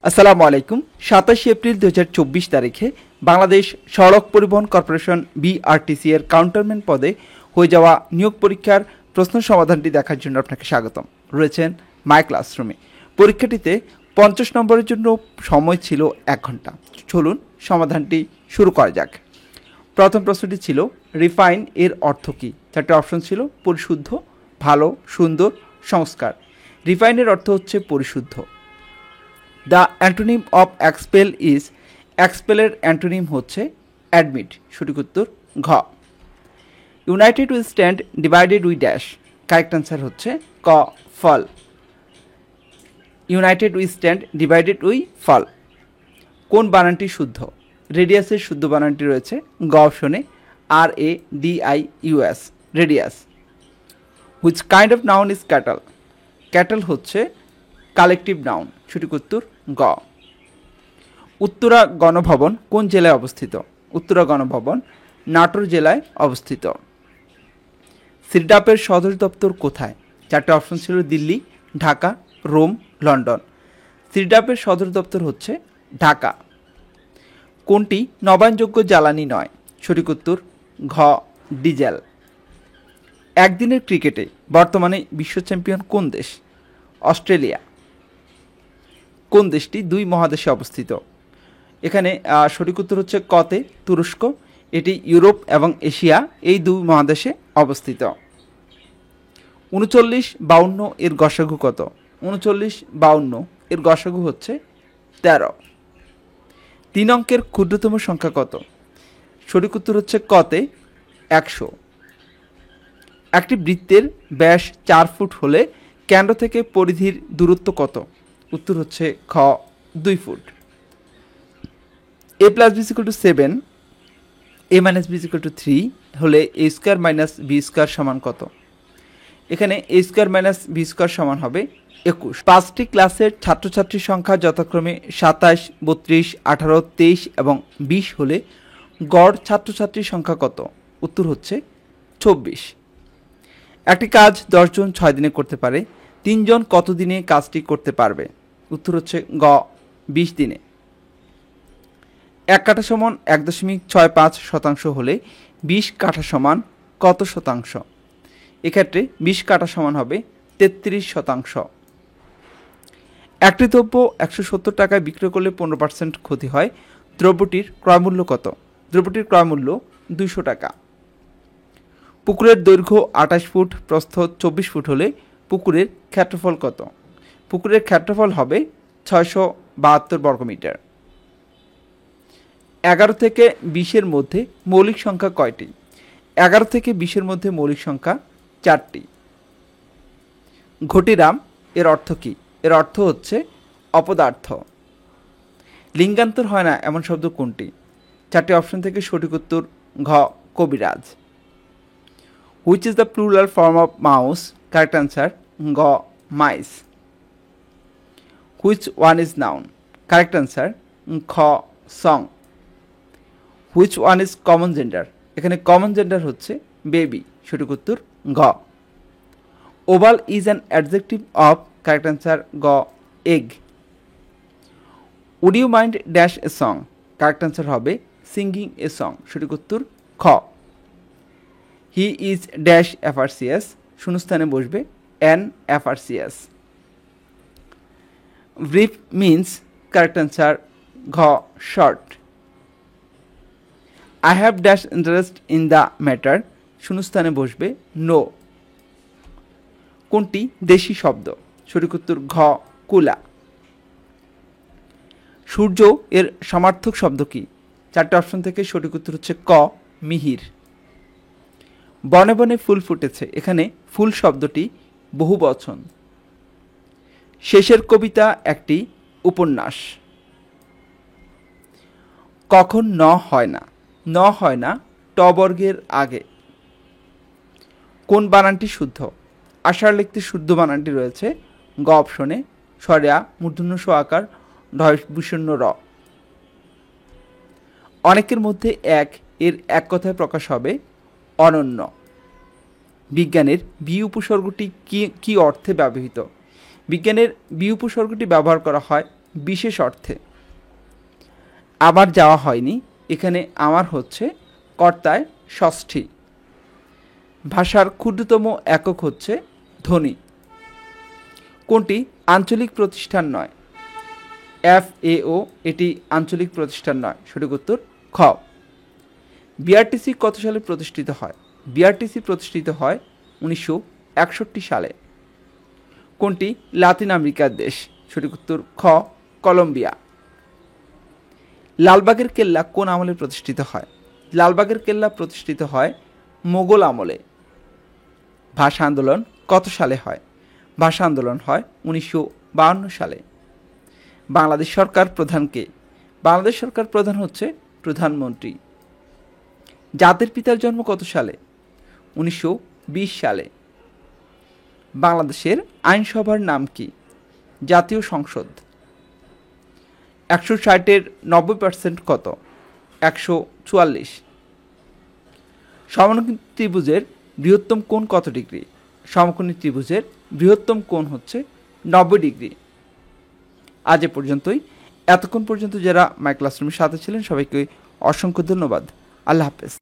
আসসালামু আলাইকুম। 27 এপ্রিল 2024 তারিখে বাংলাদেশ সড়ক পরিবহন কর্পোরেশন বিআরটিসি এর কাউন্টারম্যান পদে হয়ে যাওয়া নিয়োগ পরীক্ষার প্রশ্ন সমাধানটি দেখার জন্য আপনাকে স্বাগতম। রয়েছেন মাই ক্লাসরুমে। পরীক্ষাটিতে 50 নম্বরের জন্য সময় ছিল 1 ঘন্টা। চলুন সমাধানটি শুরু করা যাক। প্রথম প্রশ্নটি ছিল রিফাইন এর অর্থ কী? চারটি অপশন ছিল পরিশুদ্ধ, ভালো, সুন্দর, সংস্কার। রিফাইনের অর্থ হচ্ছে পরিশুদ্ধ। The antonym of expel is, এক্সপেলের অ্যান্টোনিম হচ্ছে অ্যাডমিট। সঠিক উত্তর ঘ। United we stand, divided we dash. Correct answer হচ্ছে ক fall. United we stand, divided we fall. কোন বানানটি শুদ্ধ? রেডিয়াসের শুদ্ধ বানানটি রয়েছে গ অপশনে RADIUS, radius. Which kind of noun is cattle? Cattle হচ্ছে কালেকটিভ নাউন। সঠিক উত্তর গ। উত্তরা গণভবন কোন জেলায় অবস্থিত? উত্তরা গণভবন নাটোর জেলায় অবস্থিত। সিরডাপের সদর দপ্তর কোথায়? চারটে অপশন ছিল দিল্লি, ঢাকা, রোম, লন্ডন। সিরডাপের সদর দপ্তর হচ্ছে ঢাকা। কোনটি নবায়নযোগ্য জ্বালানি নয়? সঠিক উত্তর ঘ ডিজেল। একদিনের ক্রিকেটে বর্তমানে বিশ্ব চ্যাম্পিয়ন কোন দেশ? অস্ট্রেলিয়া। কোন দেশটি দুই মহাদেশে অবস্থিত? এখানে সঠিক উত্তর হচ্ছে কতে তুরস্ক। এটি ইউরোপ এবং এশিয়া এই দুই মহাদেশে অবস্থিত। 3952 এর গসাগু কত? 3952 এর গসাগু হচ্ছে 13। 3 অঙ্কের ক্ষুদ্রতম সংখ্যা কত? সঠিক উত্তর হচ্ছে কতে 100। একটি বৃত্তের ব্যাস 4 ফুট হলে কেন্দ্র থেকে পরিধির দূরত্ব কত? উত্তর হচ্ছে খ 2 foot. a + b = 7, a - b = 3 হলে a² - b² সমান কত? এখানে a² - b² সমান হবে 21। 5টি ক্লাসের ছাত্রছাত্রীর সংখ্যা যথাক্রমে 27, 32, 18, 23 এবং 20 হলে গড় ছাত্রছাত্রীর সংখ্যা কত? উত্তর হচ্ছে 24। একটি কাজ 10 জন 6 দিনে করতে পারে, 3 জন কত দিনে কাজটি করতে পারবে? উত্তর হচ্ছে গ 20 দিনে। 1 কাঠা সমান 1.65 শতাংশ হলে 20 কাঠা সমান কত শতাংশ? এক্ষেত্রে 20 কাঠা সমান হবে 33 শতাংশ। একটি দ্রব্য 170 টাকায় বিক্রয় করলে 15% ক্ষতি হয়, দ্রব্যটির ক্রয়মূল্য কত? দ্রব্যটির ক্রয়মূল্য 200 টাকা। পুকুরের দৈর্ঘ্য 28 ফুট, প্রস্থ 24 ফুট হলে পুকুরের ক্ষেত্রফল কত? পুকুরের ক্ষেত্রফল হবে 672 বর্গমিটার। 11 থেকে 20-এর মধ্যে মৌলিক সংখ্যা কয়টি? 11 থেকে 20-এর মধ্যে মৌলিক সংখ্যা 4টি। ঘটিরাম এর অর্থ কী? এর অর্থ হচ্ছে অপদার্থ। লিঙ্গান্তর হয় না এমন শব্দ কোনটি? 4টি অপশন থেকে সঠিক উত্তর ঘ কবিরাজ। Which is the plural form of mouse? Correct answer গ mice. Which one is noun? Correct answer খ song. Which one is common gender? এখানে কমন জেন্ডার হচ্ছে বেবি। সঠিক উত্তর ঘ। Oval is an adjective of, correct answer গ egg. Would you mind dash a song? Correct answer হবে singing a song. সঠিক উত্তর খ। হি ইজ ড্যাশ এফআরসিএস, শূন্যস্থানে বসবে an FRCS. Brief means, correct answer ঘ short. I have dash interest in the matter, শূন্যস্থানে বসবে নো। কোনটি দেশি শব্দ? সঠিক উত্তর ঘ কুলা। সূর্য এর সমার্থক শব্দ কি? 4টে অপশন থেকে সঠিক উত্তর হচ্ছে ক মিহির। বনে বনে ফুল ফুটেছে, এখানে ফুল শব্দটি বহুবচন। শেষের কবিতা একটি উপন্যাস। কখন ন হয় না? ন হয় না ট বর্গের আগে। কোন বানানটি শুদ্ধ? আষাঢ় লিখতে শুদ্ধ বানানটি রয়েছে গ অপশনে সরেয়া মূর্ধন্য ষ আকার ঢয় বিষণ্ণ র। অনেকের মধ্যে এক এর এক কথায় প্রকাশ হবে অনন্য। বিজ্ঞানের বি উপসর্গটি কি অর্থে ব্যবহৃত? বিজ্ঞানের বি উপসর্গটি ব্যবহার করা হয় বিশেষ অর্থে। আবার যাওয়া হয়নি, এখানে আমার হচ্ছে কর্তায় ষষ্ঠী। ভাষার ক্ষুদ্রতম একক হচ্ছে ধ্বনি। কোনটি আঞ্চলিক প্রতিষ্ঠান নয়? FAO এটি আঞ্চলিক প্রতিষ্ঠান নয়। সঠিক উত্তর খ। বিআরটিসি কত সালে প্রতিষ্ঠিত হয়? বিআরটিসি প্রতিষ্ঠিত হয় 1961 সালে। কোনটি লাতিন আমেরিকার দেশ? সঠিক উত্তর খ, কলম্বিয়া। লালবাগের কেল্লা কোন আমলে প্রতিষ্ঠিত হয়? লালবাগের কেল্লা প্রতিষ্ঠিত হয় মোগল আমলে। ভাষা আন্দোলন কত সালে হয়? ভাষা আন্দোলন হয় 1952 সালে। বাংলাদেশ সরকার প্রধান কে? বাংলাদেশ সরকার প্রধান হচ্ছে প্রধানমন্ত্রী। জাতির পিতার জন্ম কত সালে? 1920 সালে। বাংলাদেশের আইনসভার নাম কি? জাতীয় সংসদ। 160-এর 90% কত? 144। সমকোণী ত্রিভুজের বৃহত্তম কোণ কত ডিগ্রি? সমকোণী ত্রিভুজের বৃহত্তম কোণ হচ্ছে 90 ডিগ্রি। আজ এ পর্যন্তই। এতক্ষণ পর্যন্ত যারা মাই ক্লাসরুমের সাথে ছিলেন সবাইকে অসংখ্য ধন্যবাদ। আল্লাহ হাফেজ।